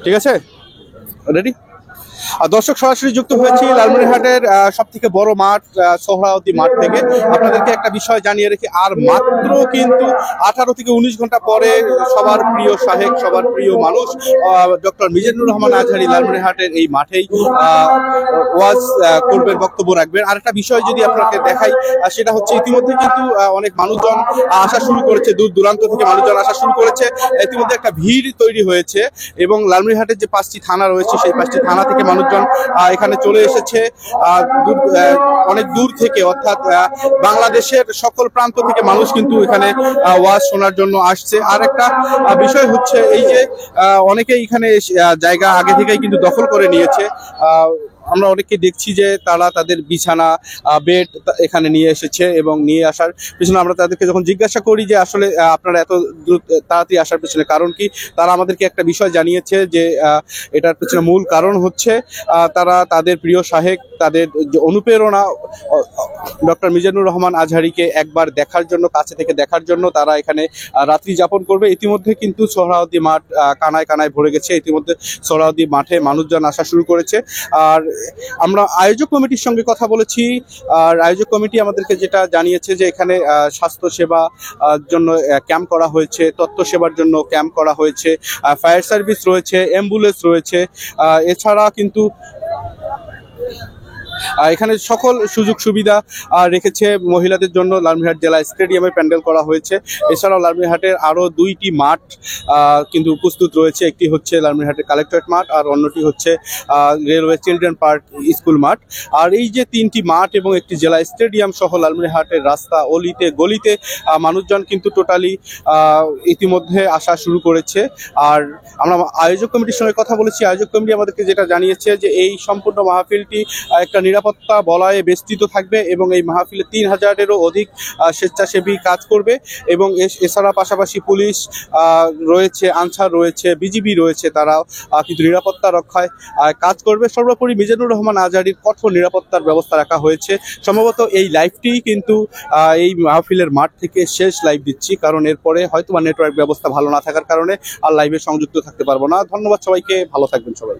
ঠিক আছে, রেডি? দর্শক সরাসরি যুক্ত হয়েছি লালমনিরহাটের সব থেকে বড় মাঠ সোহরাওয়ার্দী মাঠ থেকে। আপনাদেরকে একটা বিষয় জানিয়ে রেখে, আর মাত্র কিন্তু 18 থেকে 19 ঘন্টা পরে সবার প্রিয় শাহেক, সবার প্রিয় মানুষ ডক্টর মিজানুর রহমান আজহারী লালমনিরহাটের এই মাঠেই ওয়াজ করবেন, বক্তব্য রাখবেন। আর একটা বিষয় যদি আপনাকে দেখাই, সেটা হচ্ছে ইতিমধ্যে কিন্তু অনেক মানুষজন আসা শুরু করেছে, দূর দূরান্ত থেকে মানুষজন আসা শুরু করেছে। ইতিমধ্যে একটা ভিড় তৈরি হয়েছে এবং লালমনিরহাটের যে 5টি থানা রয়েছে, সেই 5টি থানা থেকে মানুষজন এখানে চলে এসেছে অনেক দূর থেকে, অর্থাৎ বাংলাদেশের সকল প্রান্ত থেকে মানুষ কিন্তু এখানে ওয়াজ শোনার জন্য আসছে। আর একটা বিষয় হচ্ছে এই যে অনেকেই এখানে জায়গা আগে থেকেই কিন্তু দখল করে নিয়েছে। আমরা অনেককে দেখছি যে তারা তাদের বিছানা, বেড এখানে নিয়ে এসেছে এবং নিয়ে আসার পিছনে আমরা তাদেরকে যখন জিজ্ঞাসা করি যে আসলে আপনারা এত তাড়াতাড়ি আসার পিছনে কারণ কি, তারা আমাদেরকে একটা বিষয় জানিয়েছে যে এটার পিছনে মূল কারণ হচ্ছে তারা তাদের প্রিয় শাহেক, তাদের অনুপ্রেরণা ডক্টর মিজানুর রহমান আজহারীকে একবার দেখার জন্য, কাছে থেকে দেখার জন্য তারা এখানে রাত্রি যাপন করবে। ইতিমধ্যে কিন্তু সোহরাওয়ার্দী মাঠ কানায় কানায় ভরে গেছে। ইতিমধ্যে সোহরাওয়ার্দী মাঠে মানুষজন আসা শুরু করেছে। আর আমরা আয়োজক কমিটির সঙ্গে কথা বলেছি, আর আয়োজক কমিটি আমাদেরকে যেটা জানিয়েছে যে এখানে স্বাস্থ্য সেবা জন্য ক্যাম্প করা হয়েছে, তথ্য সেবার জন্য ক্যাম্প করা হয়েছে, ফায়ার সার্ভিস রয়েছে, অ্যাম্বুলেন্স রয়েছে। এছাড়া কিন্তু এখানে সকল সুযোগ সুবিধা রেখেছে মহিলাদের জন্য। লালমনিরহাট জেলা স্টেডিয়ামে প্যান্ডেল করা হয়েছে। এছাড়াও লালমনিরহাটের আরও 2টি মাঠ কিন্তু প্রস্তুত রয়েছে। একটি হচ্ছে লালমনিরহাটের কালেক্টরেট মাঠ, আর অন্যটি হচ্ছে রেলওয়ে চিলড্রেন পার্ক স্কুল মাঠ। আর এই যে 3টি মাঠ এবং একটি জেলা স্টেডিয়াম সহ লালমনিরহাটের রাস্তা, অলিতে গলিতে মানুষজন কিন্তু টোটালি ইতিমধ্যে আসা শুরু করেছে। আর আমরা আয়োজক কমিটির সঙ্গে কথা বলেছি। আয়োজক কমিটি আমাদেরকে যেটা জানিয়েছে যে এই সম্পূর্ণ মাহফিলটি একটা নিরাপত্তা বলয়ে বেষ্টিত থাকবে এবং এই মাহফিলে 3000-এরও অধিক স্বেচ্ছাসেবী কাজ করবে এবং এছাড়া পাশাপাশি পুলিশ রয়েছে, আনসার রয়েছে, বিজিবি রয়েছে, তারাও কিন্তু নিরাপত্তা রক্ষায় কাজ করবে। সর্বোপরি মিজানুর রহমান আজহারীর কঠোর নিরাপত্তার ব্যবস্থা রাখা হয়েছে। সম্ভবত এই লাইভটি কিন্তু এই মাহফিলের মাঠ থেকে শেষ লাইভ দিচ্ছি, কারণ এরপরে হয়তো বা নেটওয়ার্ক ব্যবস্থা ভালো না থাকার কারণে আর লাইভে সংযুক্ত থাকতে পারবো না। ধন্যবাদ সবাইকে, ভালো থাকবেন সবাই।